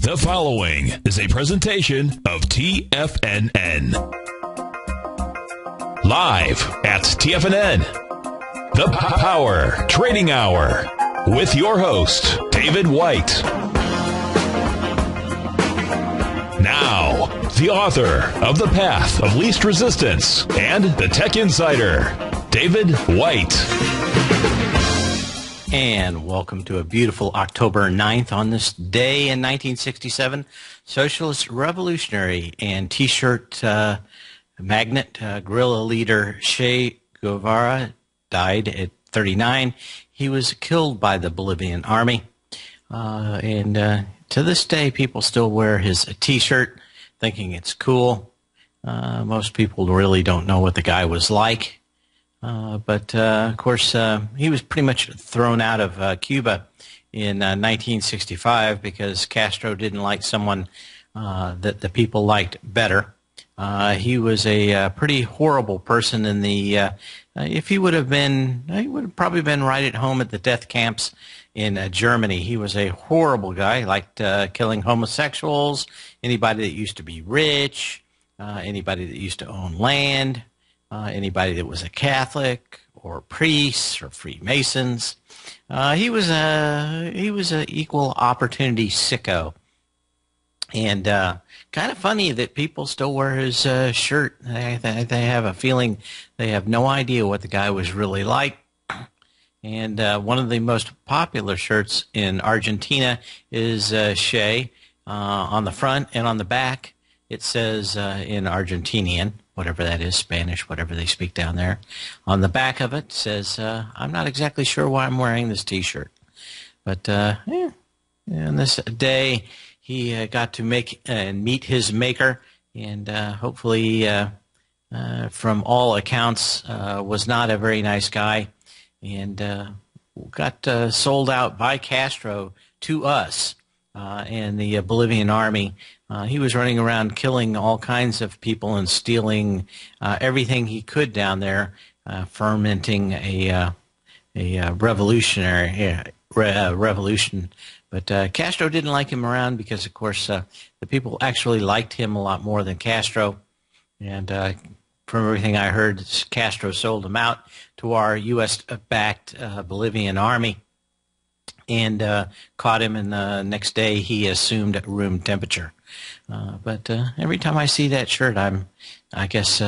The following is a presentation of TFNN. Live at TFNN, the Power Trading Hour, with your host, David White. Now, the author of The Path of Least Resistance and the Tech Insider, David White. And welcome to a beautiful October 9th. On this day in 1967, socialist revolutionary and T-shirt magnate, guerrilla leader Che Guevara died at 39. He was killed by the Bolivian army. And to this day, people still wear his T-shirt, thinking it's cool. Most people really don't know what the guy was like. But of course, he was pretty much thrown out of Cuba in 1965 because Castro didn't like someone that the people liked better. He was a pretty horrible person in the, if he would have probably been right at home at the death camps in Germany. He was a horrible guy, liked killing homosexuals, anybody that used to be rich, anybody that used to own land. Anybody that was a Catholic or priests or Freemasons. He was a equal opportunity sicko, and kind of funny that people still wear his shirt. They have a feeling they have no idea what the guy was really like. And one of the most popular shirts in Argentina is Che. On the front and on the back, it says in Argentinian, whatever that is, Spanish, whatever they speak down there. On the back of it says, I'm not exactly sure why I'm wearing this T-shirt. But on this day, he got to make and meet his maker, and hopefully, from all accounts, was not a very nice guy, and got sold out by Castro to us and the Bolivian army. He was running around killing all kinds of people and stealing everything he could down there, fermenting a revolution. But Castro didn't like him around because, of course, the people actually liked him a lot more than Castro. And from everything I heard, Castro sold him out to our U.S.-backed Bolivian army and caught him, and the next day he assumed room temperature. But every time I see that shirt, I just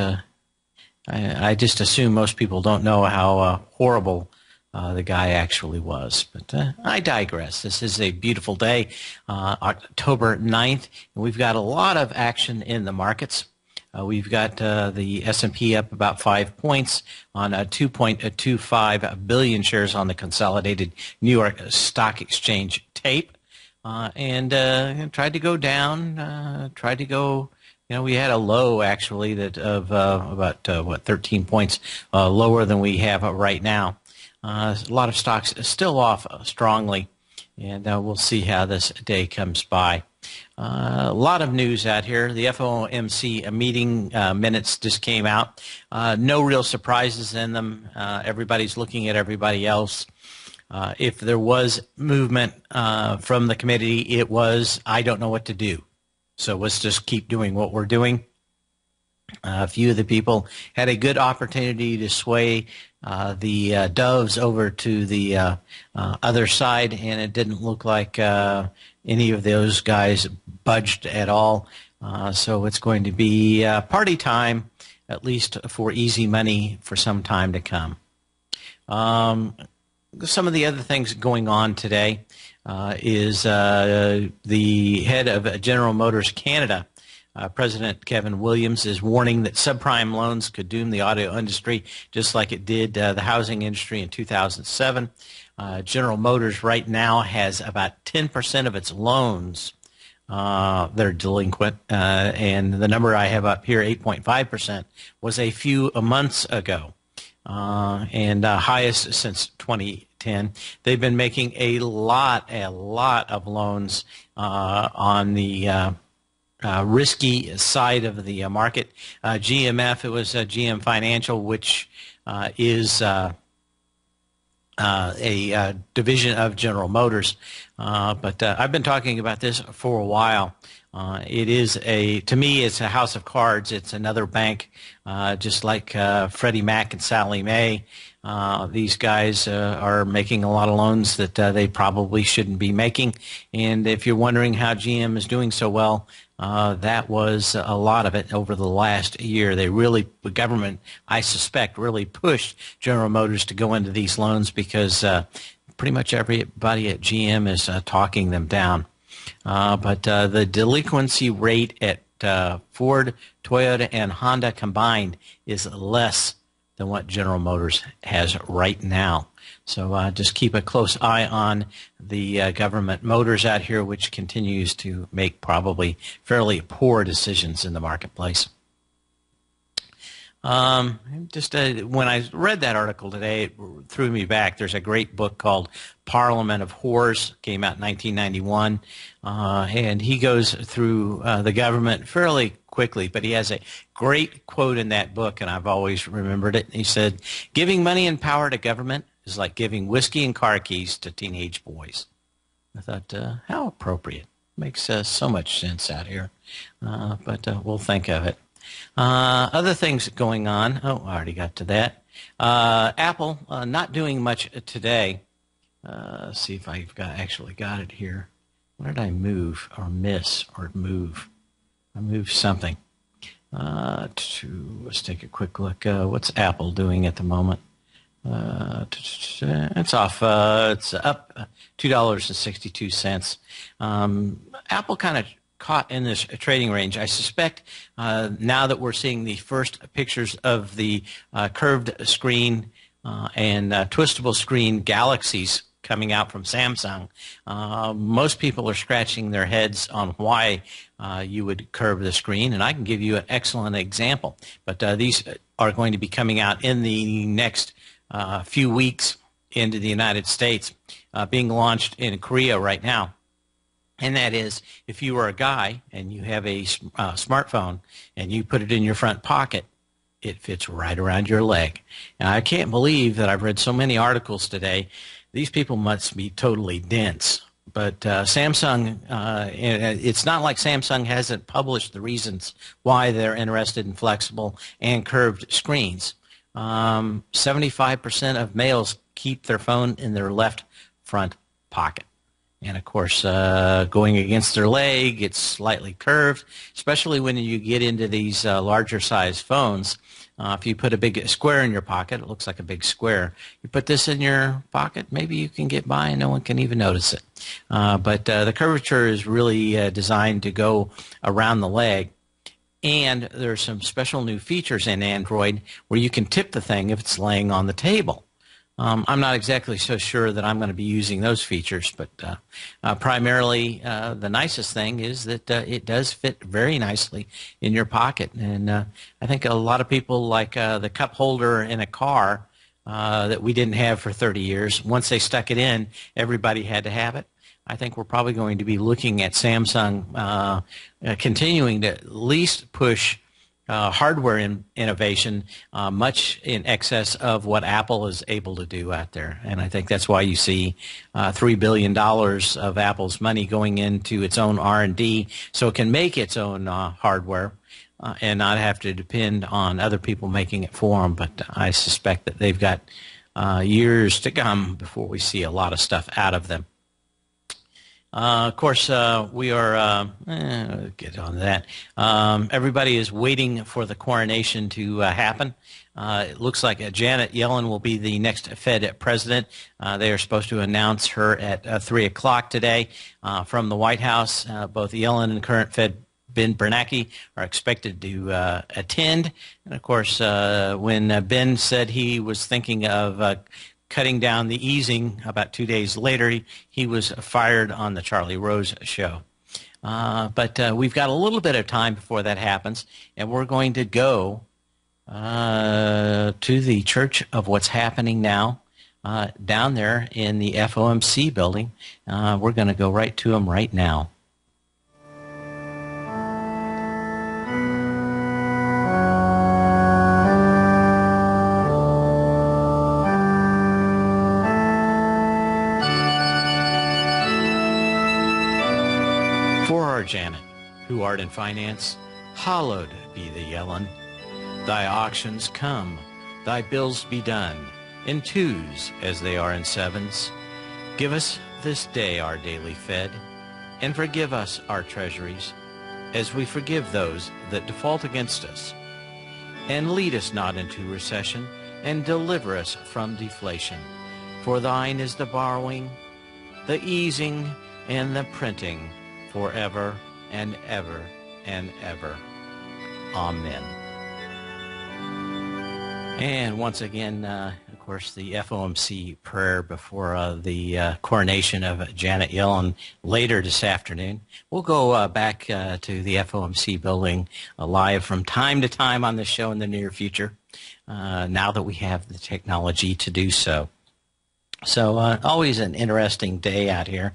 assume most people don't know how horrible the guy actually was. But I digress. This is a beautiful day, October 9th, and we've got a lot of action in the markets. We've got the S&P up about 5 points on 2.25 billion shares on the consolidated New York Stock Exchange tape. And tried to go down, we had a low actually that of about 13 points lower than we have right now. A lot of stocks still off strongly, and we'll see how this day comes by. A lot of news out here. The FOMC meeting minutes just came out. No real surprises in them. Everybody's looking at everybody else. If there was movement from the committee, it was, I don't know what to do. So let's just keep doing what we're doing. A few of the people had a good opportunity to sway the doves over to the other side, and it didn't look like any of those guys budged at all. So it's going to be party time, at least for easy money, for some time to come. Some of the other things going on today is the head of General Motors Canada, President Kevin Williams, is warning that subprime loans could doom the auto industry just like it did the housing industry in 2007. General Motors right now has about 10% of its loans that are delinquent, and the number I have up here, 8.5%, was a few months ago. And highest since 2010. They've been making a lot of loans on the risky side of the market. GMF, it was GM Financial, which is a division of General Motors. But I've been talking about this for a while. To me, it's a house of cards. It's another bank, just like Freddie Mac and Sallie Mae. These guys are making a lot of loans that they probably shouldn't be making. And if you're wondering how GM is doing so well, that was a lot of it over the last year. The government, I suspect, really pushed General Motors to go into these loans because pretty much everybody at GM is talking them down. But the delinquency rate at Ford, Toyota, and Honda combined is less than what General Motors has right now. So just keep a close eye on the government motors out here, which continues to make probably fairly poor decisions in the marketplace. When I read that article today, it threw me back. There's a great book called Parliament of Whores, came out in 1991, and he goes through the government fairly quickly, but he has a great quote in that book, and I've always remembered it. He said, "Giving money and power to government is like giving whiskey and car keys to teenage boys." I thought, how appropriate. Makes so much sense out here, but we'll think of it. Other things going on. Oh, I already got to that. Apple not doing much today. See if I've actually got it here. What did I move or miss or move? I moved something. Let's take a quick look. What's Apple doing at the moment? It's off. It's up $2.62. Apple kind of caught in this trading range. I suspect now that we're seeing the first pictures of the curved screen and twistable screen Galaxies coming out from Samsung, most people are scratching their heads on why you would curve the screen, and I can give you an excellent example. But these are going to be coming out in the next few weeks into the United States, being launched in Korea right now. And that is, if you are a guy and you have a smartphone and you put it in your front pocket, it fits right around your leg. And I can't believe that I've read so many articles today. These people must be totally dense. But Samsung, it's not like Samsung hasn't published the reasons why they're interested in flexible and curved screens. 75% of males keep their phone in their left front pocket. And, of course, going against their leg, it's slightly curved, especially when you get into these larger size phones. If you put a big square in your pocket, it looks like a big square. You put this in your pocket, maybe you can get by and no one can even notice it. But the curvature is really designed to go around the leg. And there's some special new features in Android where you can tip the thing if it's laying on the table. I'm not exactly so sure that I'm going to be using those features, but primarily the nicest thing is that it does fit very nicely in your pocket. And I think a lot of people like the cup holder in a car that we didn't have for 30 years. Once they stuck it in, everybody had to have it. I think we're probably going to be looking at Samsung continuing to at least push hardware innovation much in excess of what Apple is able to do out there. And I think that's why you see $3 billion of Apple's money going into its own R&D so it can make its own hardware and not have to depend on other people making it for them. But I suspect that they've got years to come before we see a lot of stuff out of them. Of course, we are, get on to that. Everybody is waiting for the coronation to happen. It looks like Janet Yellen will be the next Fed president. They are supposed to announce her at 3 o'clock today from the White House. Both Yellen and current Fed Ben Bernanke are expected to attend. And, of course, when Ben said he was thinking of cutting down the easing about 2 days later, he was fired on the Charlie Rose show. But we've got a little bit of time before that happens, and we're going to go to the Church of What's Happening Now down there in the FOMC building. We're going to go right to them right now. Janet, who art in finance, hallowed be the yellin'. Thy auctions come, thy bills be done, in twos as they are in sevens. Give us this day our daily fed, and forgive us our treasuries, as we forgive those that default against us. And lead us not into recession, and deliver us from deflation. For thine is the borrowing, the easing, and the printing, forever and ever and ever. Amen. And once again, of course, the FOMC prayer before the coronation of Janet Yellen later this afternoon. We'll go back to the FOMC building live from time to time on the show in the near future, now that we have the technology to do so. So always an interesting day out here.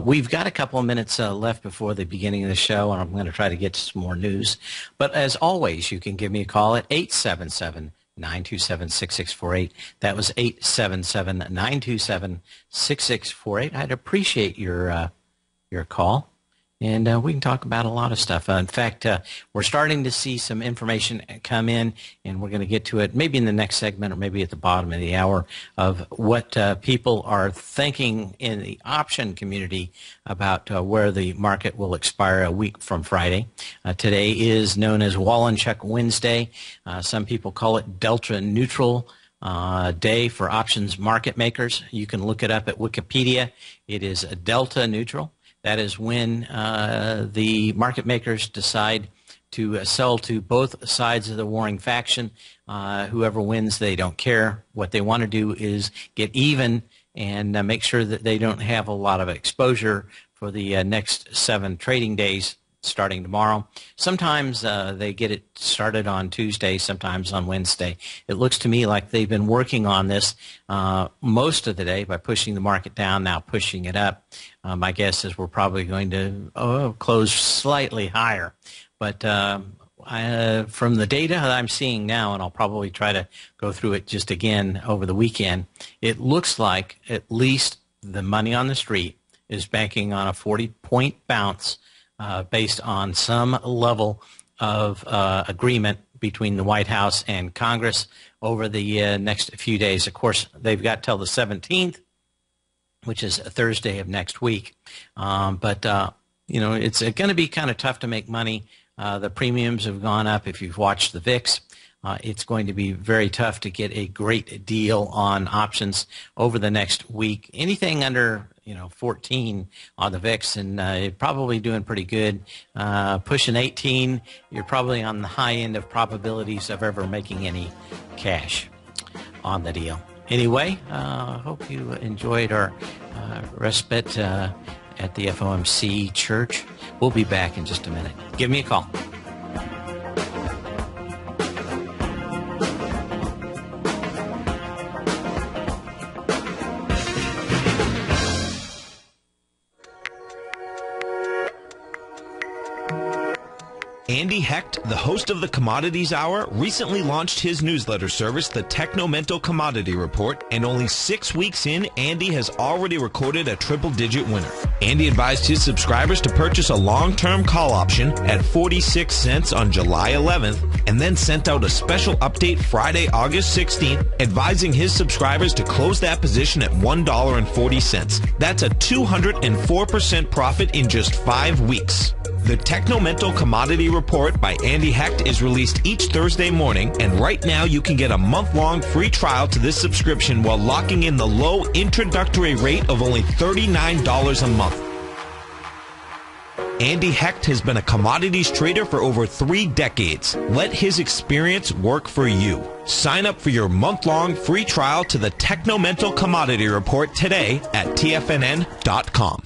We've got a couple of minutes left before the beginning of the show, and I'm going to try to get to some more news. But as always, you can give me a call at 877-927-6648. That was 877-927-6648. I'd appreciate your call. And we can talk about a lot of stuff. In fact, we're starting to see some information come in, and we're going to get to it maybe in the next segment or maybe at the bottom of the hour of what people are thinking in the option community about where the market will expire a week from Friday. Today is known as Wallencheck Wednesday. Some people call it Delta Neutral Day for options market makers. You can look it up at Wikipedia. It is Delta Neutral. That is when the market makers decide to sell to both sides of the warring faction. Whoever wins, they don't care. What they want to do is get even and make sure that they don't have a lot of exposure for the next 7 trading days starting tomorrow. Sometimes they get it started on Tuesday, sometimes on Wednesday. It looks to me like they've been working on this most of the day by pushing the market down, now pushing it up. My guess is we're probably going to close slightly higher. But from the data that I'm seeing now, and I'll probably try to go through it just again over the weekend, it looks like at least the money on the street is banking on a 40-point bounce based on some level of agreement between the White House and Congress over the next few days. Of course, they've got till the 17th, which is a Thursday of next week. But it's going to be kind of tough to make money. The premiums have gone up. If you've watched the VIX, it's going to be very tough to get a great deal on options over the next week. Anything under 14 on the VIX, and you're probably doing pretty good. Pushing 18, you're probably on the high end of probabilities of ever making any cash on the deal. Anyway, hope you enjoyed our respite at the FOMC church. We'll be back in just a minute. Give me a call. Andy Hecht, the host of the Commodities Hour, recently launched his newsletter service, the Technomental Commodity Report, and only 6 weeks in, Andy has already recorded a triple-digit winner. Andy advised his subscribers to purchase a long-term call option at 46 cents on July 11th, and then sent out a special update Friday, August 16th, advising his subscribers to close that position at $1.40. That's a 204% profit in just 5 weeks. The Technomental Commodity Report by Andy Hecht is released each Thursday morning, and right now you can get a month-long free trial to this subscription while locking in the low introductory rate of only $39 a month. Andy Hecht has been a commodities trader for over 3 decades. Let his experience work for you. Sign up for your month-long free trial to the Technomental Commodity Report today at TFNN.com.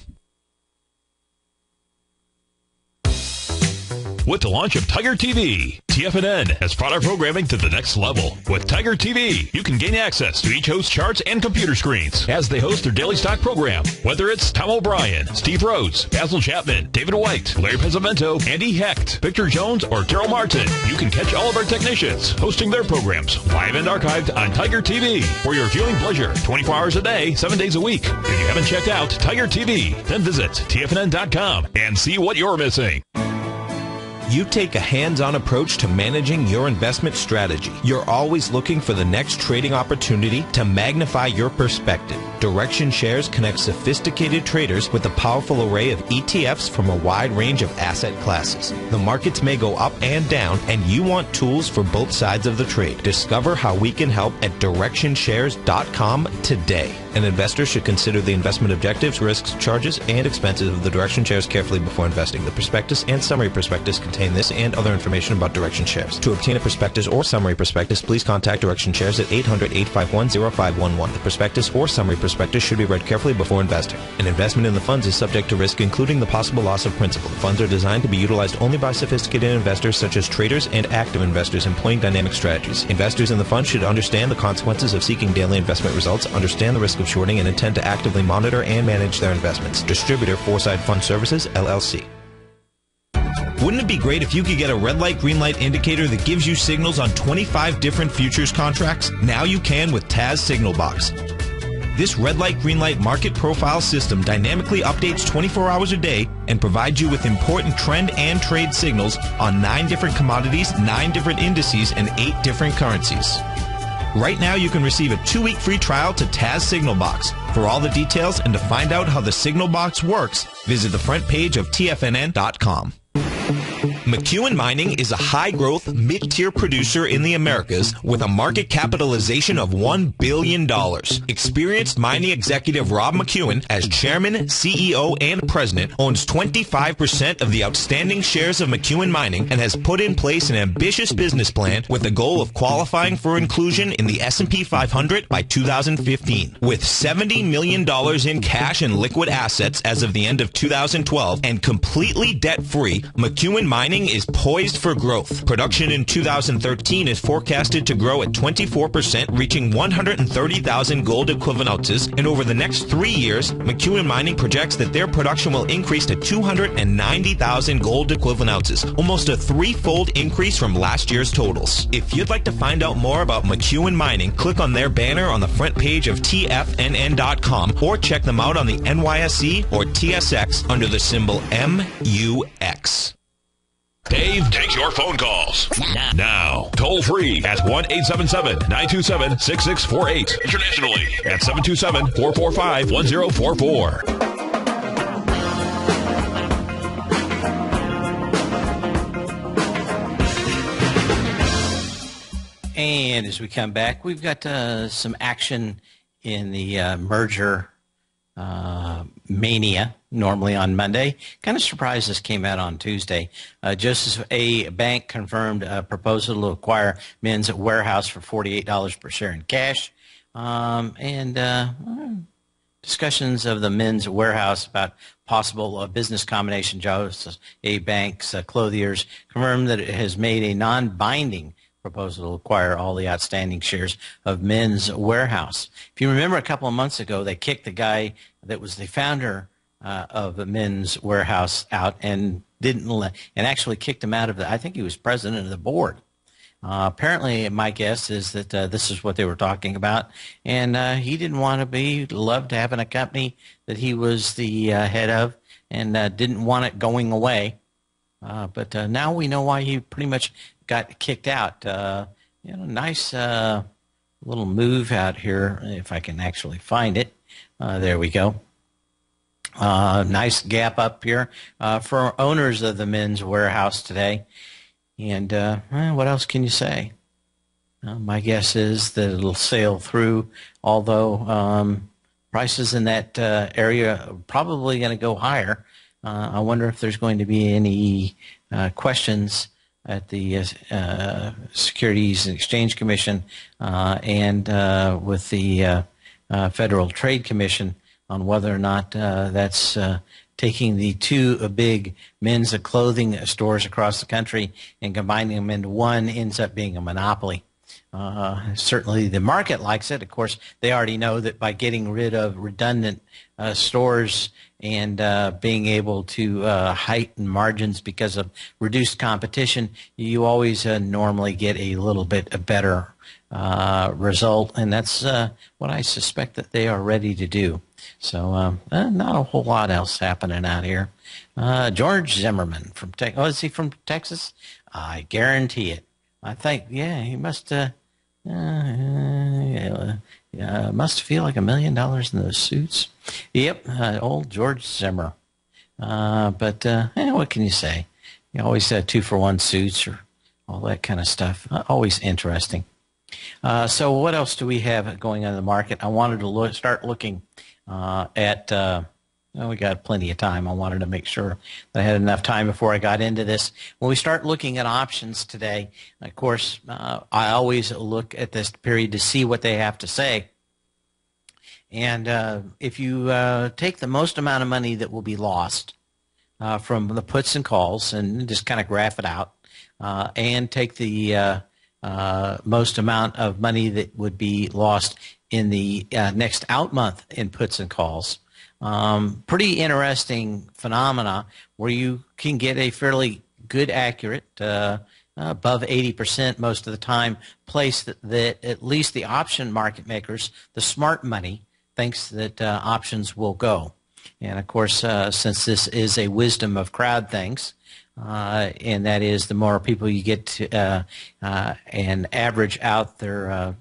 with the launch of Tiger TV. TFNN has brought our programming to the next level. With Tiger TV, you can gain access to each host's charts and computer screens as they host their daily stock program. Whether it's Tom O'Brien, Steve Rhodes, Basil Chapman, David White, Larry Pezzamento, Andy Hecht, Victor Jones, or Daryl Martin, you can catch all of our technicians hosting their programs live and archived on Tiger TV for your viewing pleasure 24 hours a day, 7 days a week. If you haven't checked out Tiger TV, then visit TFNN.com and see what you're missing. You take a hands-on approach to managing your investment strategy. You're always looking for the next trading opportunity to magnify your perspective. Direction Shares connects sophisticated traders with a powerful array of ETFs from a wide range of asset classes. The markets may go up and down, and you want tools for both sides of the trade. Discover how we can help at DirectionShares.com today. An investor should consider the investment objectives, risks, charges, and expenses of the Direction Shares carefully before investing. The prospectus and summary prospectus contain this and other information about Direction Shares. To obtain a prospectus or summary prospectus, please contact Direction Shares at 800-851-0511. The prospectus or summary prospectus should be read carefully before investing. An investment in the funds is subject to risk, including the possible loss of principal. The funds are designed to be utilized only by sophisticated investors such as traders and active investors employing dynamic strategies. Investors in the fund should understand the consequences of seeking daily investment results, understand the risk of shorting, and intend to actively monitor and manage their investments. Distributor Foresight Fund Services, LLC. Wouldn't it be great if you could get a red light, green light indicator that gives you signals on 25 different futures contracts? Now you can with Taz Signal Box. This red light, green light market profile system dynamically updates 24 hours a day and provides you with important trend and trade signals on 9 different commodities, 9 different indices, and 8 different currencies. Right now, you can receive a 2-week free trial to Taz Signal Box. For all the details and to find out how the Signal Box works, visit the front page of TFNN.com. McEwen Mining is a high-growth, mid-tier producer in the Americas with a market capitalization of $1 billion. Experienced mining executive Rob McEwen, as chairman, CEO, and president, owns 25% of the outstanding shares of McEwen Mining and has put in place an ambitious business plan with the goal of qualifying for inclusion in the S&P 500 by 2015. With $70 million in cash and liquid assets as of the end of 2012 and completely debt-free, McEwen Mining is poised for growth. Production in 2013 is forecasted to grow at 24%, reaching 130,000 gold equivalent ounces, and over the next 3 years, McEwen Mining projects that their production will increase to 290,000 gold equivalent ounces, almost a 3-fold increase from last year's totals. If you'd like to find out more about McEwen Mining, click on their banner on the front page of TFNN.com or check them out on the NYSE or TSX under the symbol MUX. Dave takes your phone calls now. Toll free at 1-877-927-6648. Internationally at 727-445-1044. And as we come back, we've got some action in the merger mania, normally on Monday. Kind of surprised this came out on Tuesday. Joseph A. Bank confirmed a proposal to acquire Men's Warehouse for $48 per share in cash. Discussions of the Men's Warehouse about possible business combination. Joseph A. Bank's clothiers confirmed that it has made a non-binding proposal to acquire all the outstanding shares of Men's Warehouse. If you remember, a couple of months ago, they kicked the guy that was the founder of the Men's Warehouse out and actually kicked him out of I think he was president of the board. Apparently, my guess is that this is what they were talking about, and he didn't want to be loved having a company that he was the head of, and didn't want it going away. But now we know why he pretty much got kicked out. Nice little move out here, if I can actually find it. There we go. Nice gap up here for owners of the Men's Warehouse today. And what else can you say? My guess is that it'll sail through, although prices in that area are probably going to go higher. I wonder if there's going to be any questions at the Securities and Exchange Commission and with the Federal Trade Commission on whether or not that's taking the two big men's clothing stores across the country and combining them into one ends up being a monopoly. Certainly the market likes it. Of course, they already know that by getting rid of redundant stores and being able to heighten margins because of reduced competition, you always normally get a little bit better result, and that's what I suspect that they are ready to do. So not a whole lot else happening out here. George Zimmerman from is he from Texas? I guarantee it. I think, yeah, he must must feel like $1 million in those suits. Yep, old George Zimmer. But what can you say? You always 2-for-1 suits or all that kind of stuff. Always interesting. So what else do we have going on in the market? I wanted to start looking at we got plenty of time. I wanted to make sure that I had enough time before I got into this. When we start looking at options today, of course, I always look at this period to see what they have to say. And if you take the most amount of money that will be lost from the puts and calls and just kind of graph it out, and take the most amount of money that would be lost in the next out month in puts and calls, pretty interesting phenomena where you can get a fairly good, accurate, above 80% most of the time, place that at least the option market makers, the smart money, thinks that options will go. And of course, since this is a wisdom of crowd things, and that is the more people you get to and average out their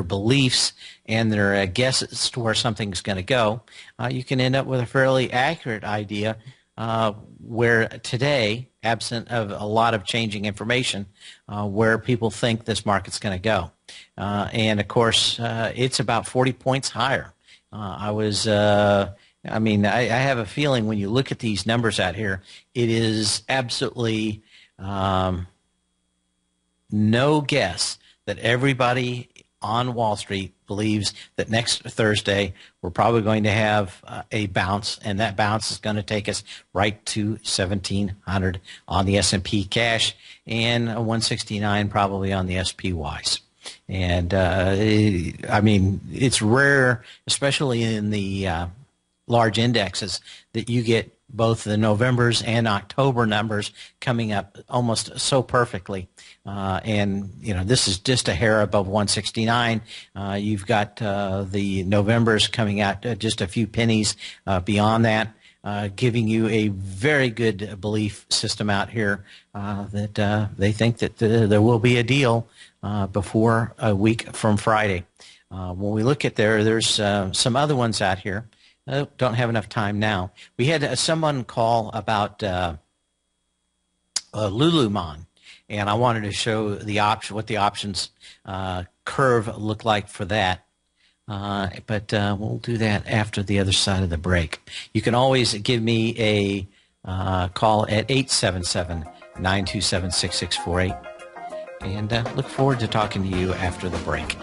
beliefs and their guesses to where something's going to go, you can end up with a fairly accurate idea where today, absent of a lot of changing information, where people think this market's going to go. And of course, it's about 40 points higher. I have a feeling when you look at these numbers out here, it is absolutely no guess that everybody on Wall Street believes that next Thursday we're probably going to have a bounce, and that bounce is going to take us right to 1,700 on the S&P cash and 169 probably on the SPYs. And it's rare, especially in the large indexes, that you get both the November's and October numbers coming up almost so perfectly. This is just a hair above 169. You've got the November's coming out just a few pennies beyond that, giving you a very good belief system out here that they think that there will be a deal before a week from Friday. When we look at there's some other ones out here. Don't have enough time now. We had someone call about Lululemon, and I wanted to show the what the options curve looked like for that. But we'll do that after the other side of the break. You can always give me a call at 877-927-6648, and look forward to talking to you after the break.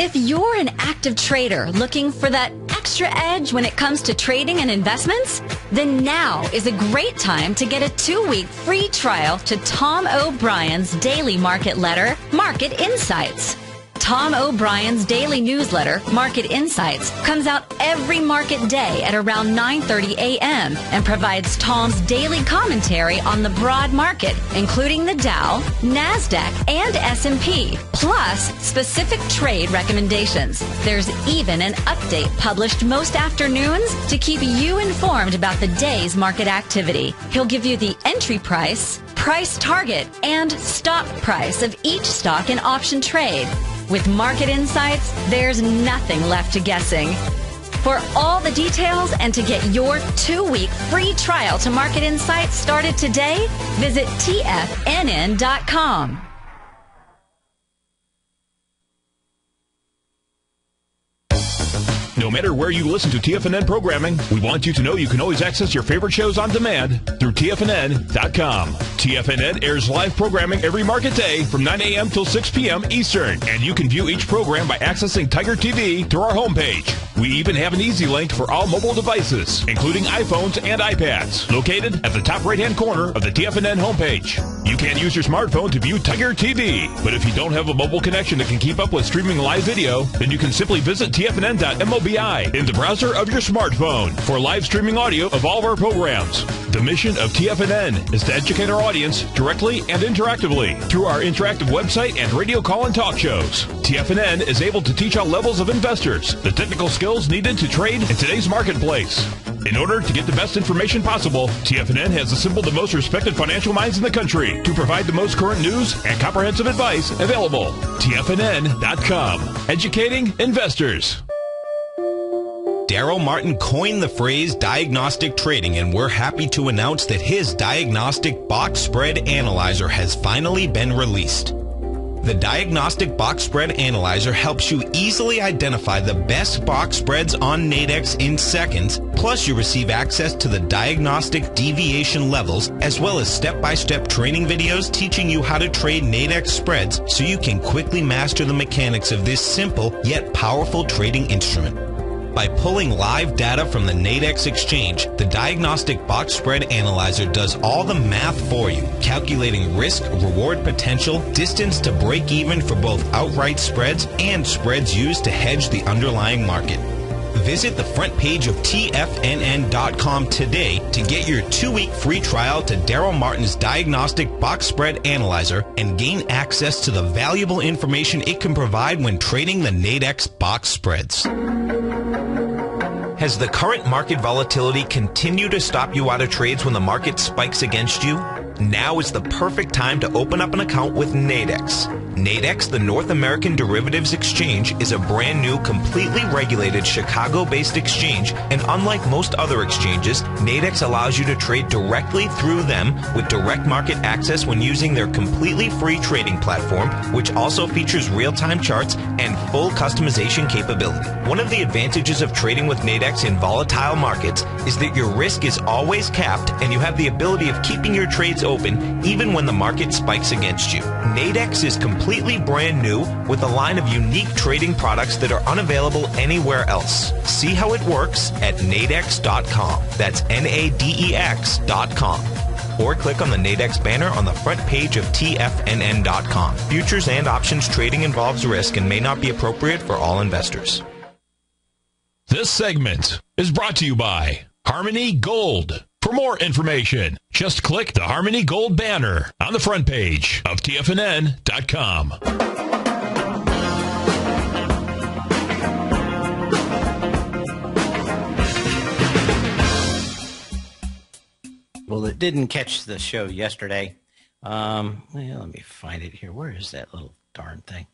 If you're an active trader looking for that extra edge when it comes to trading and investments, then now is a great time to get a 2-week free trial to Tom O'Brien's daily market letter, Market Insights. Tom O'Brien's daily newsletter, Market Insights, comes out every market day at around 9:30 a.m. and provides Tom's daily commentary on the broad market, including the Dow, NASDAQ, and S&P, plus specific trade recommendations. There's even an update published most afternoons to keep you informed about the day's market activity. He'll give you the entry price, price target, and stop price of each stock in option trade. With Market Insights, there's nothing left to guessing. For all the details and to get your 2-week free trial to Market Insights started today, visit TFNN.com. No matter where you listen to TFNN programming, we want you to know you can always access your favorite shows on demand through TFNN.com. TFNN airs live programming every market day from 9 a.m. till 6 p.m. Eastern, and you can view each program by accessing Tiger TV through our homepage. We even have an easy link for all mobile devices, including iPhones and iPads, located at the top right-hand corner of the TFNN homepage. You can use your smartphone to view Tiger TV, but if you don't have a mobile connection that can keep up with streaming live video, then you can simply visit TFNN.mobi in the browser of your smartphone for live streaming audio of all of our programs. The mission of TFNN is to educate our audience directly and interactively through our interactive website and radio call and talk shows. TFNN is able to teach all levels of investors the technical skills needed to trade in today's marketplace. In order to get the best information possible, TFNN has assembled the most respected financial minds in the country to provide the most current news and comprehensive advice available. TFNN.com. Educating investors. Daryl Martin coined the phrase diagnostic trading, and we're happy to announce that his diagnostic box spread analyzer has finally been released. The Diagnostic Box Spread Analyzer helps you easily identify the best box spreads on Nadex in seconds, plus you receive access to the diagnostic deviation levels, as well as step-by-step training videos teaching you how to trade Nadex spreads so you can quickly master the mechanics of this simple yet powerful trading instrument. By pulling live data from the Nadex exchange, the Diagnostic Box Spread Analyzer does all the math for you, calculating risk, reward potential, distance to break even for both outright spreads and spreads used to hedge the underlying market. Visit the front page of TFNN.com today to get your 2-week free trial to Daryl Martin's Diagnostic Box Spread Analyzer and gain access to the valuable information it can provide when trading the Nadex box spreads. Has the current market volatility continued to stop you out of trades when the market spikes against you? Now is the perfect time to open up an account with Nadex. Nadex, the North American Derivatives Exchange, is a brand new, completely regulated Chicago-based exchange, and unlike most other exchanges, Nadex allows you to trade directly through them with direct market access when using their completely free trading platform, which also features real-time charts and full customization capability. One of the advantages of trading with Nadex in volatile markets is that your risk is always capped and you have the ability of keeping your trades open even when the market spikes against you. Nadex is completely brand new with a line of unique trading products that are unavailable anywhere else. See how it works at nadex.com. That's NADEX.com. Or click on the Nadex banner on the front page of TFNN.com. Futures and options trading involves risk and may not be appropriate for all investors. This segment is brought to you by Harmony Gold. For more information, just click the Harmony Gold banner on the front page of TFNN.com. Well, it didn't catch the show yesterday. Well, let me find it here. Where is that little darn thing?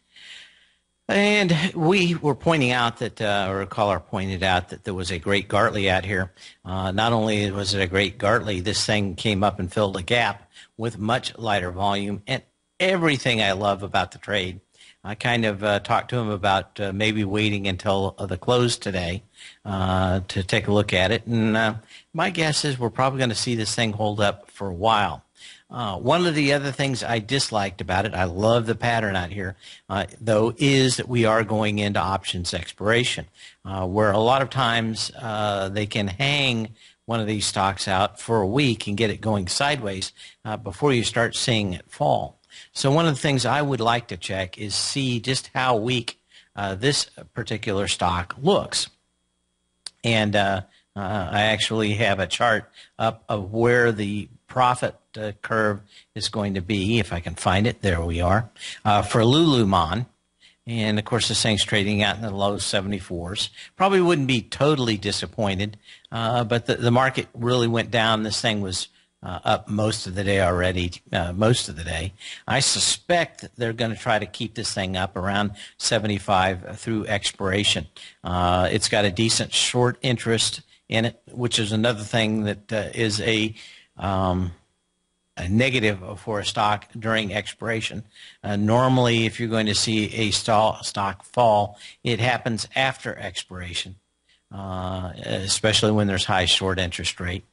And we were pointing out that, or a caller pointed out that there was a great Gartley out here. Not only was it a great Gartley, this thing came up and filled a gap with much lighter volume and everything I love about the trade. I kind of talked to him about maybe waiting until the close today to take a look at it. And my guess is we're probably going to see this thing hold up for a while. One of the other things I disliked about it, I love the pattern out here, though, is that we are going into options expiration, where a lot of times they can hang one of these stocks out for a week and get it going sideways before you start seeing it fall. So one of the things I would like to check is see just how weak this particular stock looks. And I actually have a chart up of where the profit curve is going to be, if I can find it. There we are, for Lululemon. And, of course, this thing's trading out in the low 74s. Probably wouldn't be totally disappointed, but the market really went down. This thing was up most of the day already, most of the day. I suspect that they're going to try to keep this thing up around 75 through expiration. It's got a decent short interest in it, which is another thing that is a negative for a stock during expiration. Normally, if you're going to see a stock fall, it happens after expiration. especially when there's high short interest rate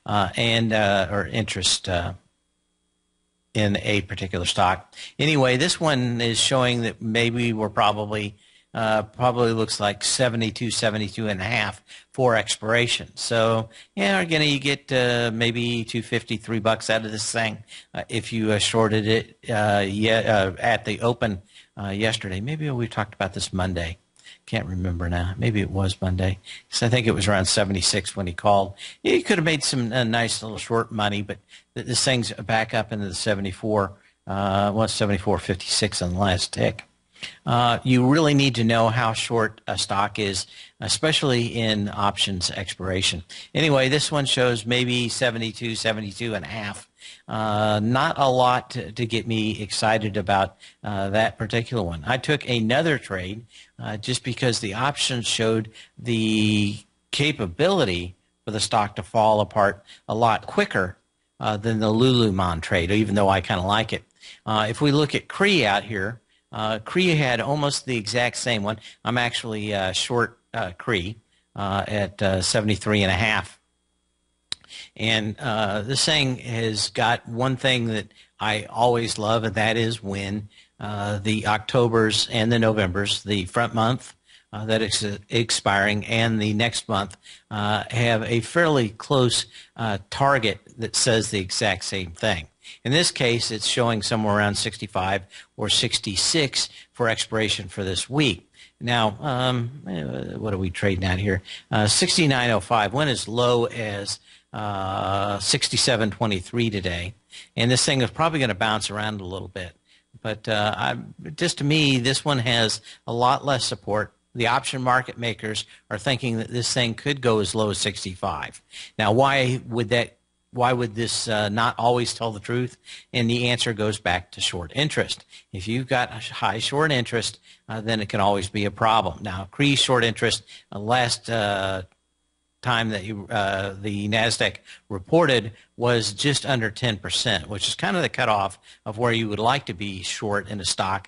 or interest in a particular stock. Anyway, this one is showing that maybe we're probably looks like 72, 72 and a half for expiration. So yeah, again, you get maybe $2.50, $3 out of this thing if you shorted it at the open yesterday. Maybe we talked about this Monday. Can't remember now. Maybe it was Monday. So I think it was around 76 when he called. He could have made some nice little short money, but this thing's back up into the 74, 74.56 on the last tick. You really need to know how short a stock is, especially in options expiration. Anyway, this one shows maybe 72, 72 and a half. Not a lot to get me excited about that particular one. I took another trade just because the options showed the capability for the stock to fall apart a lot quicker than the Lululemon trade, even though I kind of like it. If we look at Cree out here, Cree had almost the exact same one. I'm actually short Cree at 73 and a half. And this thing has got one thing that I always love, and that is when the Octobers and the Novembers, the front month that is expiring and the next month, have a fairly close target that says the exact same thing. In this case, it's showing somewhere around 65 or 66 for expiration for this week. Now, what are we trading at here? 69.05 went as low as 67.23 today, and this thing is probably going to bounce around a little bit. But just to me, this one has a lot less support. The option market makers are thinking that this thing could go as low as 65. Now, why would this not always tell the truth? And the answer goes back to short interest. If you've got high short interest, then it can always be a problem. Now, Cree short interest, last time that the NASDAQ reported was just under 10%, which is kind of the cutoff of where you would like to be short in a stock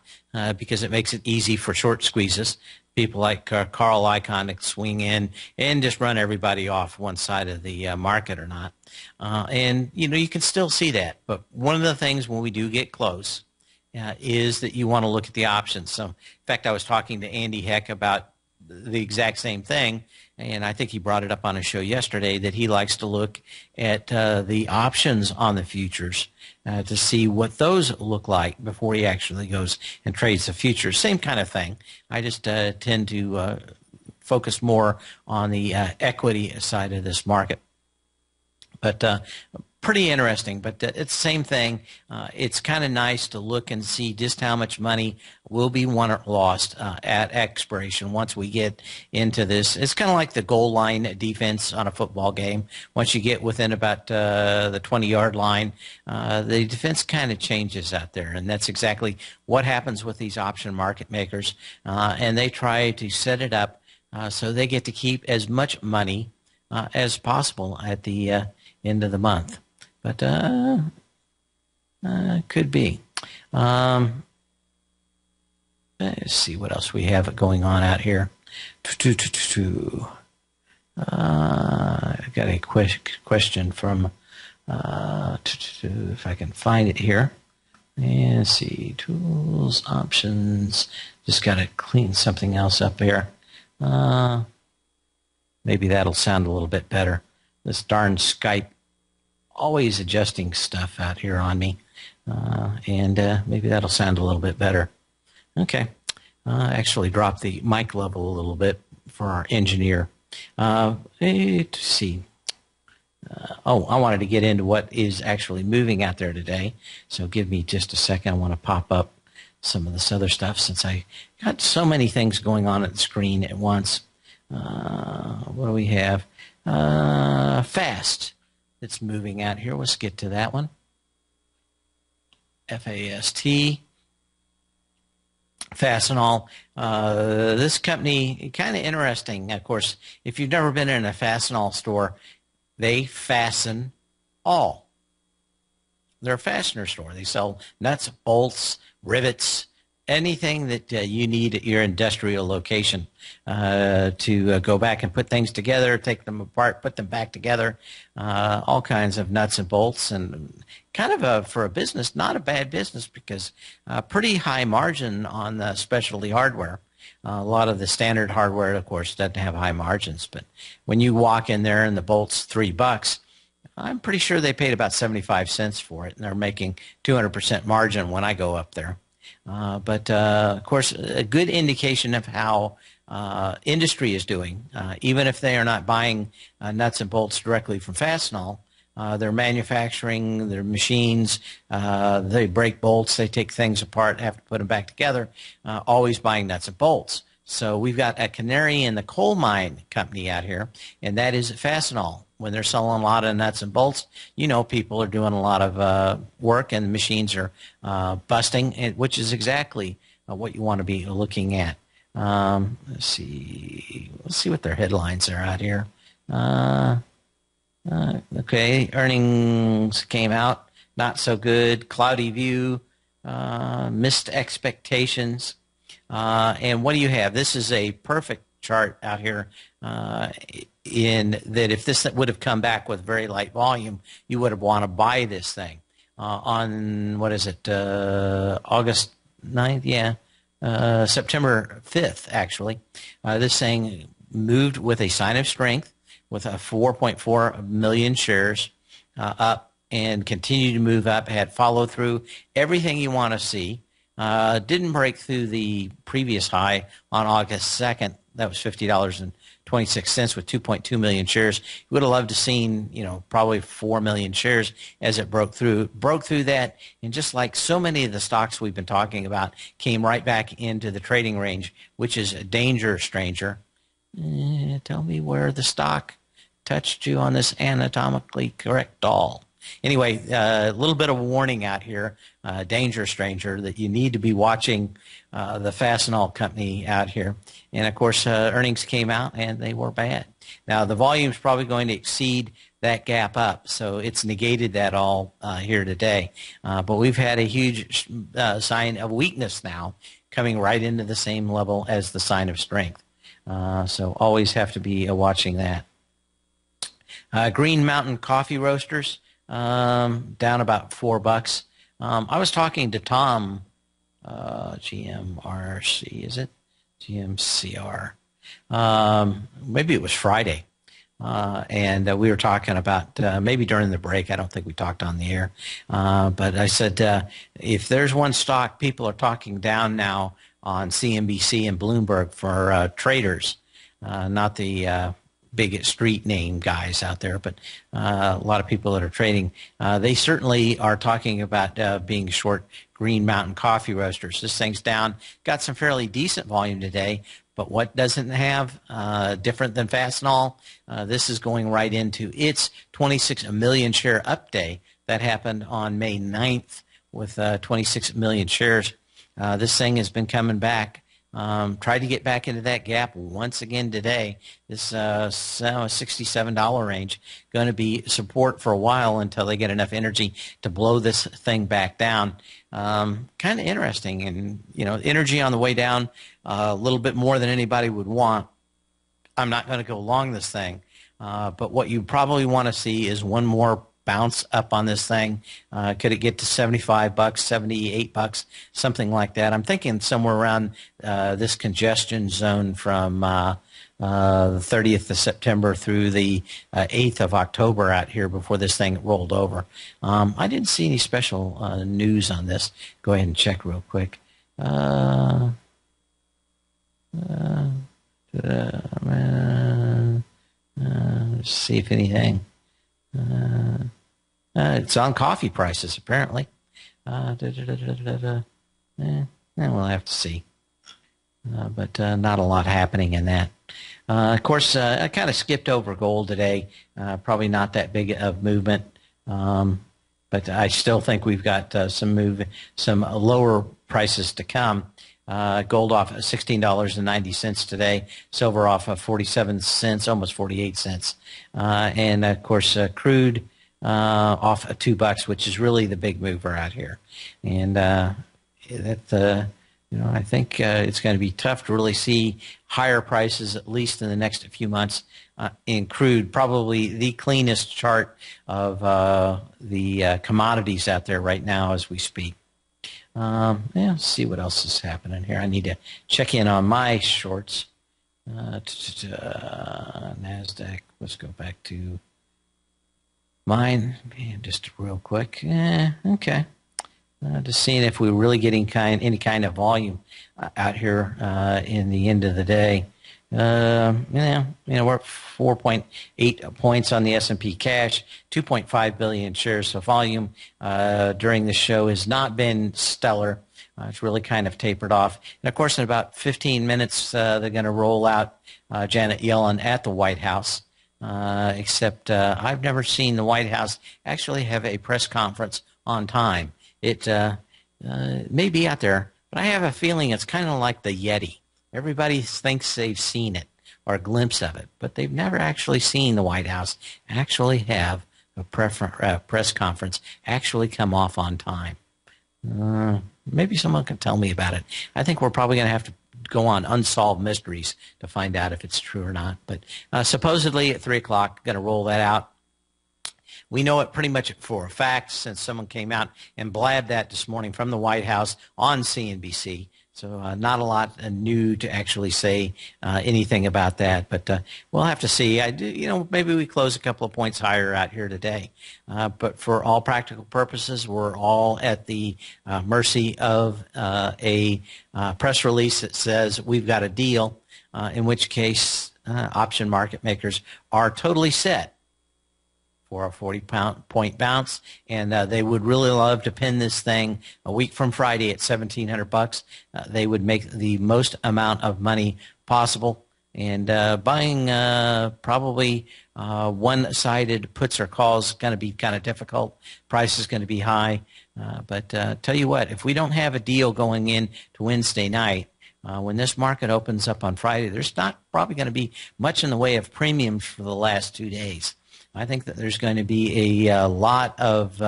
because it makes it easy for short squeezes. People like Carl Icahn to swing in and just run everybody off one side of the market or not. And, you can still see that. But one of the things when we do get close is that you want to look at the options. So, in fact, I was talking to Andy Heck about the exact same thing, and I think he brought it up on a show yesterday that he likes to look at the options on the futures to see what those look like before he actually goes and trades the futures. Same kind of thing. I just tend to focus more on the equity side of this market. But pretty interesting, but it's the same thing. It's kind of nice to look and see just how much money will be won or lost at expiration once we get into this. It's kind of like the goal line defense on a football game. Once you get within about the 20-yard line, the defense kind of changes out there, and that's exactly what happens with these option market makers. And they try to set it up so they get to keep as much money as possible at the end of the month. But could be. Let's see what else we have going on out here. I got a question from, if I can find it here. And see, tools, options. Just got to clean something else up here. Maybe that'll sound a little bit better. This darn Skype always adjusting stuff out here on me, and maybe that'll sound a little bit better. Okay, actually dropped the mic level a little bit for our engineer. Let's see. I wanted to get into what is actually moving out there today, so give me just a second. I want to pop up some of this other stuff since I got so many things going on at the screen at once. What do we have? Fast. It's moving out here. Let's get to that one. FAST. Fastenal. This company, kind of interesting. Of course, if you've never been in a Fastenal store, they fasten all. They're a fastener store. They sell nuts, bolts, rivets, anything that you need at your industrial location to go back and put things together, take them apart, put them back together, all kinds of nuts and bolts, and kind of for a business, not a bad business, because pretty high margin on the specialty hardware. A lot of the standard hardware, of course, doesn't have high margins, but when you walk in there and the bolt's $3, I'm pretty sure they paid about 75 cents for it, and they're making 200% margin when I go up there. But of course, a good indication of how industry is doing. Even if they are not buying nuts and bolts directly from Fastenal, they're manufacturing their machines. They break bolts. They take things apart, have to put them back together, always buying nuts and bolts. So we've got a canary in the coal mine company out here, and that is Fastenal. When they're selling a lot of nuts and bolts, you know, people are doing a lot of work, and the machines are busting, which is exactly what you want to be looking at. Let's see what their headlines are out here. Okay, earnings came out, not so good. Cloudy view, missed expectations. And what do you have? This is a perfect chart out here in that if this would have come back with very light volume, you would have want to buy this thing. On, what is it, August 9th? Yeah, September 5th, actually. This thing moved with a sign of strength with a 4.4 million shares up and continued to move up, had follow through, everything you want to see. Didn't break through the previous high on August 2nd. That was $50.26 with 2.2 million shares. You would have loved to seen, you know, probably 4 million shares as it broke through that, and just like so many of the stocks we've been talking about, came right back into the trading range, which is a danger, stranger. Tell me where the stock touched you on this anatomically correct doll. Anyway, a little bit of a warning out here, danger, stranger, that you need to be watching the Fastenal company out here. And, of course, earnings came out, and they were bad. Now, the volume is probably going to exceed that gap up, so it's negated that all here today. But we've had a huge sign of weakness now coming right into the same level as the sign of strength. So always have to be watching that. Green Mountain Coffee Roasters, down about $4. I was talking to Tom, GMRC, is it? GMCR. Maybe it was Friday. And we were talking about maybe during the break. I don't think we talked on the air. But I said, if there's one stock people are talking down now on CNBC and Bloomberg for traders, not the big street name guys out there, but a lot of people that are trading, they certainly are talking about being short Green Mountain Coffee Roasters. This thing's down, got some fairly decent volume today, but what doesn't have, different than Fastenal, this is going right into its 26 million share up day that happened on May 9th with 26 million shares. This thing has been coming back. Tried to get back into that gap once again today. This $67 range going to be support for a while until they get enough energy to blow this thing back down. Kind of interesting, and you know, energy on the way down a little bit more than anybody would want. I'm not going to go long this thing, but what you probably want to see is one more bounce up on this thing. Could it get to $75, $78, something like that? I'm thinking somewhere around this congestion zone from the 30th of September through the 8th of October out here before this thing rolled over. I didn't see any special news on this. Go ahead and check real quick. Let's see if anything. It's on coffee prices, apparently. We'll have to see. But not a lot happening in that. Of course, I kind of skipped over gold today. Probably not that big of movement. But I still think we've got some lower prices to come. Gold off $16.90 today. Silver off 47 cents, almost 48 cents. And, of course, crude off $2, which is really the big mover out here. And I think it's going to be tough to really see higher prices, at least in the next few months, in crude. Probably the cleanest chart of the commodities out there right now as we speak. Let's see what else is happening here. I need to check in on my shorts. NASDAQ. Let's go back to mine. Just real quick. Okay. Just seeing if we're really getting any kind of volume out here in the end of the day. We're at 4.8 points on the S&P cash, 2.5 billion shares. So volume during the show has not been stellar. It's really kind of tapered off. And of course, in about 15 minutes, they're going to roll out Janet Yellen at the White House. Except I've never seen the White House actually have a press conference on time. It may be out there, but I have a feeling it's kind of like the Yeti. Everybody thinks they've seen it or a glimpse of it, but they've never actually seen the White House actually have a press conference actually come off on time. Maybe someone can tell me about it. I think we're probably going to have to go on Unsolved Mysteries to find out if it's true or not. But supposedly at 3 o'clock, going to roll that out. We know it pretty much for a fact since someone came out and blabbed that this morning from the White House on CNBC. So not a lot new to actually say anything about that, but we'll have to see. Maybe we close a couple of points higher out here today. But for all practical purposes, we're all at the mercy of a press release that says we've got a deal, in which case option market makers are totally set for a 40-point bounce, and they would really love to pin this thing a week from Friday at $1,700. They would make the most amount of money possible, and buying probably one-sided puts or calls is going to be kind of difficult. Price is going to be high, but tell you what, if we don't have a deal going in to Wednesday night, when this market opens up on Friday, there's not probably going to be much in the way of premiums for the last 2 days. I think that there's going to be a lot of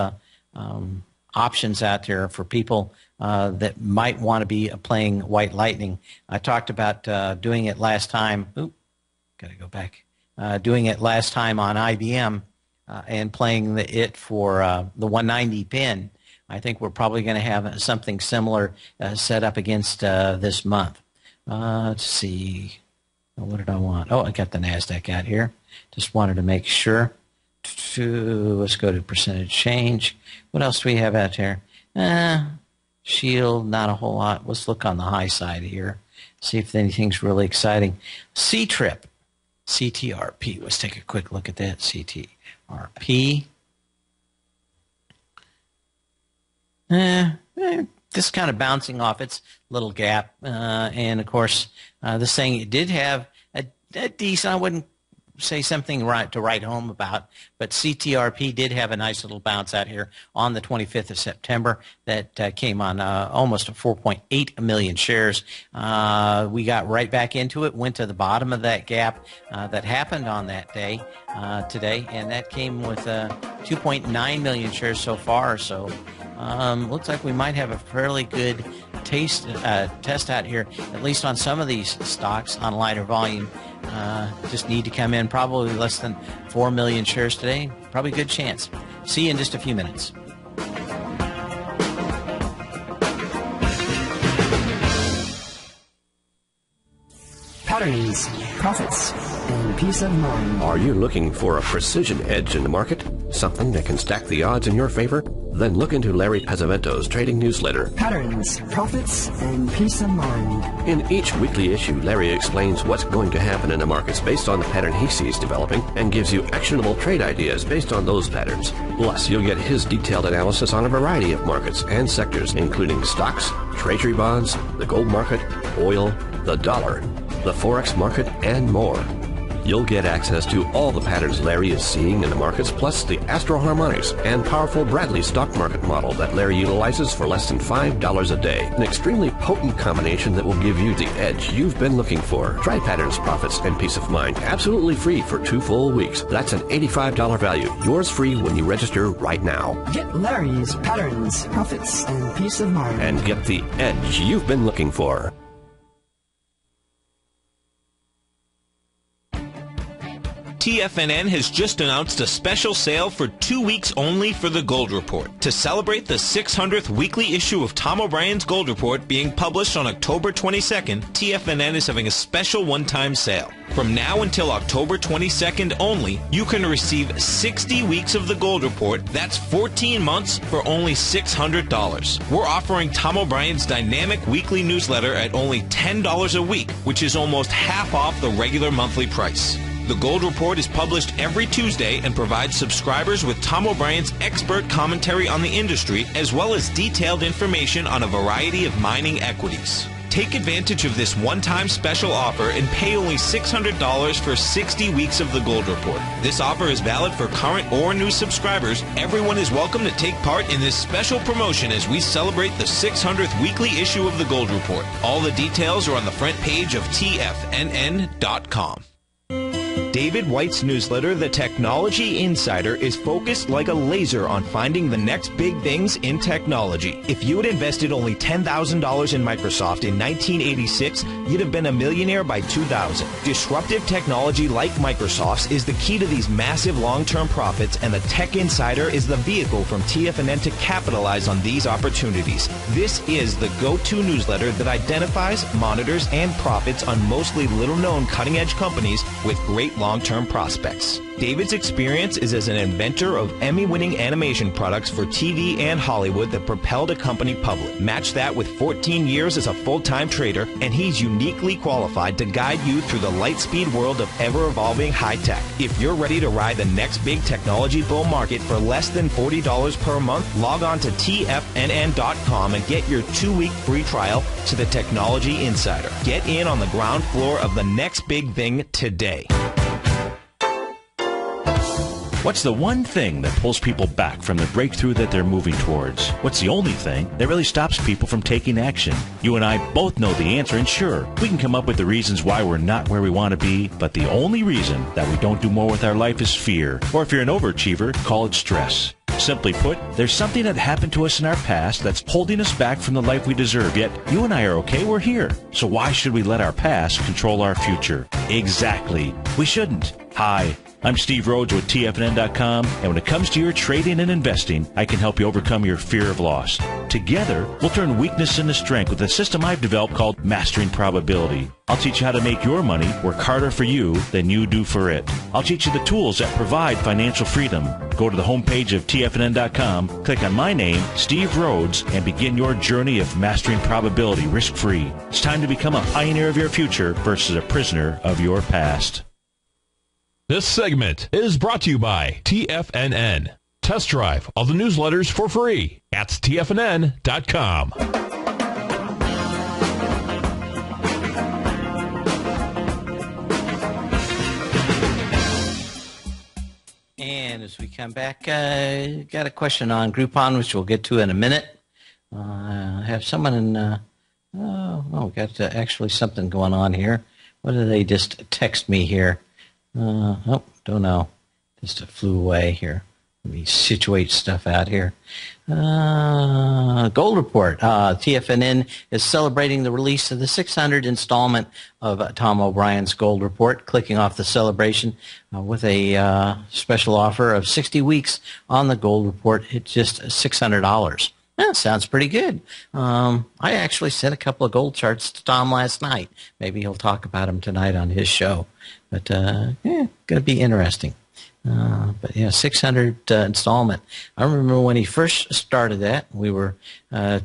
options out there for people that might want to be playing White Lightning. I talked about doing it last time. Got to go back. Doing it last time on IBM and playing it for the 190 pin. I think we're probably going to have something similar set up against this month. Let's see. What did I want? I got the NASDAQ out here. Just wanted to make sure. Let's go to percentage change. What else do we have out there? Shield, not a whole lot. Let's look on the high side here. See if anything's really exciting. C-Trip, CTRP. Let's take a quick look at that. CTRP. Just kind of bouncing off its little gap. And, of course, this thing, it did have a decent, I wouldn't say something to write home about, but CTRP did have a nice little bounce out here on the 25th of September that came on almost 4.8 million shares. We got right back into it, went to the bottom of that gap that happened on that day today, and that came with 2.9 million shares so far. So looks like we might have a fairly good test out here, at least on some of these stocks on lighter volume. Just need to come in probably less than 4 million shares today. Probably a good chance. See you in just a few minutes. Patterns, profits, and peace of mind. Are you looking for a precision edge in the market? Something that can stack the odds in your favor? Then look into Larry Pesavento's trading newsletter. Patterns, profits, and peace of mind. In each weekly issue, Larry explains what's going to happen in the markets based on the pattern he sees developing and gives you actionable trade ideas based on those patterns. Plus, you'll get his detailed analysis on a variety of markets and sectors, including stocks, treasury bonds, the gold market, oil, the dollar, the Forex market, and more. You'll get access to all the patterns Larry is seeing in the markets, plus the Astro Harmonics and powerful Bradley stock market model that Larry utilizes for less than $5 a day. An extremely potent combination that will give you the edge you've been looking for. Try patterns, profits, and peace of mind absolutely free for 2 full weeks. That's an $85 value. Yours free when you register right now. Get Larry's patterns, profits, and peace of mind. And get the edge you've been looking for. TFNN has just announced a special sale for 2 weeks only for the Gold Report. To celebrate the 600th weekly issue of Tom O'Brien's Gold Report being published on October 22nd, TFNN is having a special one-time sale. From now until October 22nd only, you can receive 60 weeks of the Gold Report. That's 14 months for only $600. We're offering Tom O'Brien's dynamic weekly newsletter at only $10 a week, which is almost half off the regular monthly price. The Gold Report is published every Tuesday and provides subscribers with Tom O'Brien's expert commentary on the industry, as well as detailed information on a variety of mining equities. Take advantage of this one-time special offer and pay only $600 for 60 weeks of the Gold Report. This offer is valid for current or new subscribers. Everyone is welcome to take part in this special promotion as we celebrate the 600th weekly issue of the Gold Report. All the details are on the front page of TFNN.com. David White's newsletter, The Technology Insider, is focused like a laser on finding the next big things in technology. If you had invested only $10,000 in Microsoft in 1986, you'd have been a millionaire by 2000. Disruptive technology like Microsoft's is the key to these massive long-term profits, and the Tech Insider is the vehicle from TFNN to capitalize on these opportunities. This is the go-to newsletter that identifies, monitors, and profits on mostly little-known cutting-edge companies with great long-term prospects. David's experience is as an inventor of Emmy-winning animation products for TV and Hollywood that propelled a company public. Match that with 14 years as a full-time trader, and he's uniquely qualified to guide you through the light-speed world of ever-evolving high-tech. If you're ready to ride the next big technology bull market for less than $40 per month, log on to TFNN.com and get your 2-week free trial to the Technology Insider. Get in on the ground floor of the next big thing today. What's the one thing that pulls people back from the breakthrough that they're moving towards? What's the only thing that really stops people from taking action? You and I both know the answer, and sure, we can come up with the reasons why we're not where we want to be, but the only reason that we don't do more with our life is fear. Or if you're an overachiever, call it stress. Simply put, there's something that happened to us in our past that's holding us back from the life we deserve, yet you and I are okay, we're here. So why should we let our past control our future? Exactly. We shouldn't. Hi, I'm Steve Rhodes with TFNN.com, and when it comes to your trading and investing, I can help you overcome your fear of loss. Together, we'll turn weakness into strength with a system I've developed called Mastering Probability. I'll teach you how to make your money work harder for you than you do for it. I'll teach you the tools that provide financial freedom. Go to the homepage of TFNN.com, click on my name, Steve Rhodes, and begin your journey of mastering probability risk-free. It's time to become a pioneer of your future versus a prisoner of your past. This segment is brought to you by TFNN. Test drive all the newsletters for free at TFNN.com. And as we come back, got a question on Groupon, which we'll get to in a minute. I have someone in, we got actually something going on here. What did they just text me here? Don't know. Just flew away here. Let me situate stuff out here. Gold Report. TFNN is celebrating the release of the 600th installment of Tom O'Brien's Gold Report, clicking off the celebration with a special offer of 60 weeks on the Gold Report. It's just $600. That sounds pretty good. I actually sent a couple of gold charts to Tom last night. Maybe he'll talk about them tonight on his show. But, going to be interesting. But, yeah, 600 installment. I remember when he first started that, we were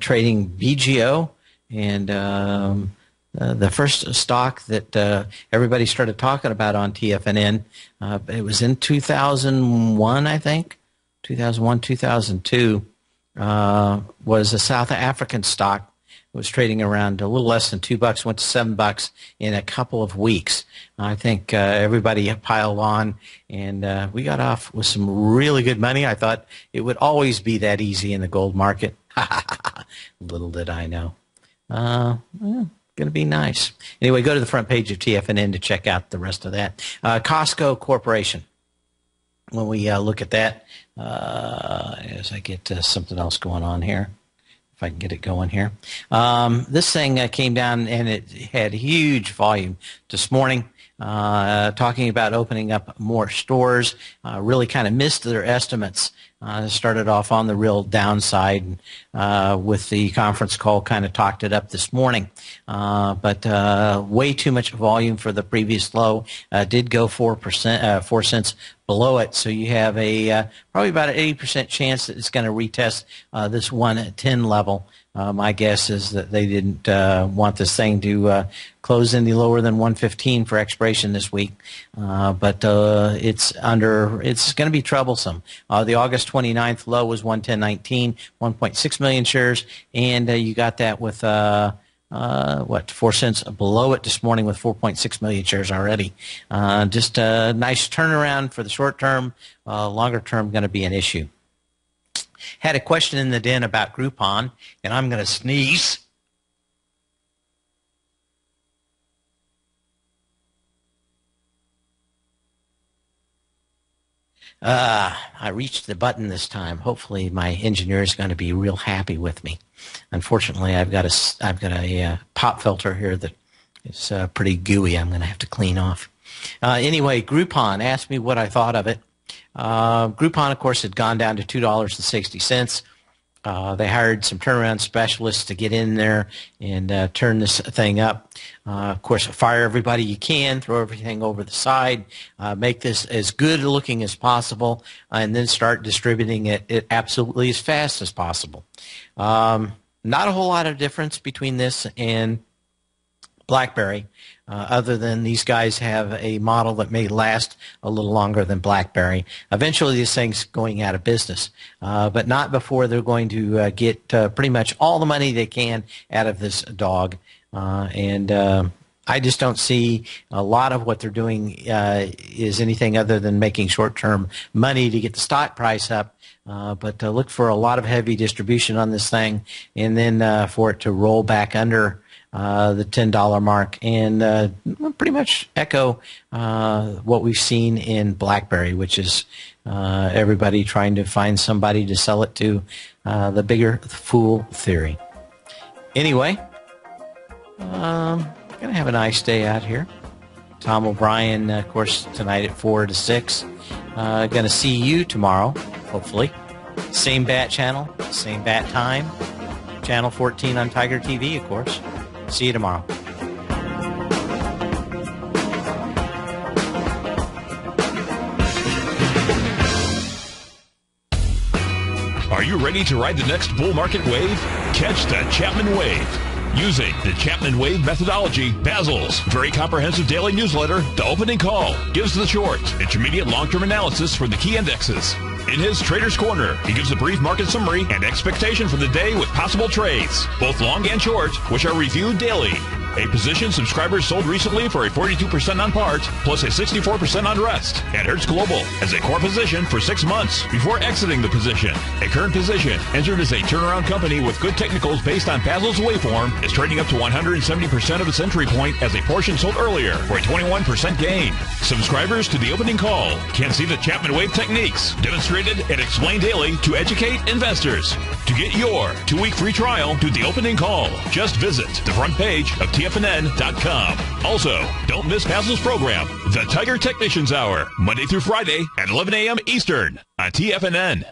trading BGO, and the first stock that everybody started talking about on TFNN, it was in 2001, I think, 2001, 2002. Was a South African stock was trading around a little less than $2, went to $7 in a couple of weeks. I think everybody piled on, and we got off with some really good money. I thought it would always be that easy in the gold market. Little did I know. Going to be nice. Anyway, go to the front page of TFNN to check out the rest of that. Costco Corporation. When we look at that, as I get something else going on here, if I can get it going here. This thing came down, and it had huge volume this morning, talking about opening up more stores. Really kind of missed their estimates. Started off on the real downside with the conference call, kind of talked it up this morning. But way too much volume for the previous low. Did go 4 cents below it, so you have a probably about an 80% chance that it's going to retest this 110 level. My guess is that they didn't want this thing to close any lower than 115 for expiration this week, but it's going to be troublesome. The August 29th low was 110.19, 1.6 million shares, and you got that with 4 cents below it this morning with 4.6 million shares already. Just a nice turnaround for the short term. Longer term going to be an issue. Had a question in the den about Groupon, and I'm going to sneeze. I reached the button this time. Hopefully my engineer is going to be real happy with me. Unfortunately, I've got a pop filter here that is pretty gooey. I'm going to have to clean off. Anyway, Groupon asked me what I thought of it. Groupon, of course, had gone down to $2.60. They hired some turnaround specialists to get in there and turn this thing up. Of course, fire everybody you can, throw everything over the side, make this as good looking as possible, and then start distributing it absolutely as fast as possible. Not a whole lot of difference between this and BlackBerry, other than these guys have a model that may last a little longer than BlackBerry. Eventually, this thing's going out of business, but not before they're going to get pretty much all the money they can out of this dog. I just don't see a lot of what they're doing is anything other than making short-term money to get the stock price up. But look for a lot of heavy distribution on this thing, and then for it to roll back under the $10 mark, and pretty much echo what we've seen in BlackBerry, which is everybody trying to find somebody to sell it to, the bigger fool theory. Anyway, going to have a nice day out here. Tom O'Brien, of course, tonight at 4 to 6. Going to see you tomorrow, hopefully. Same bat channel, same bat time. Channel 14 on Tiger TV, of course. See you tomorrow. Are you ready to ride the next bull market wave? Catch the Chapman Wave. Using the Chapman Wave methodology, Basil's very comprehensive daily newsletter, The Opening Call, gives the short, intermediate, long-term analysis for the key indexes. In his Trader's Corner, he gives a brief market summary and expectation for the day with possible trades, both long and short, which are reviewed daily. A position subscribers sold recently for a 42% on part, plus a 64% on rest. And Hertz Global as a core position for 6 months before exiting the position. A current position, entered as a turnaround company with good technicals based on Basil's waveform, is trading up to 170% of its entry point as a portion sold earlier for a 21% gain. Subscribers to the opening call can see the Chapman Wave techniques demonstrated and explained daily to educate investors. To get your 2-week free trial to the opening call, just visit the front page of TFNN.com. Also, don't miss Basil's program, The Tiger Technicians Hour, Monday through Friday at 11 a.m. Eastern on TFNN.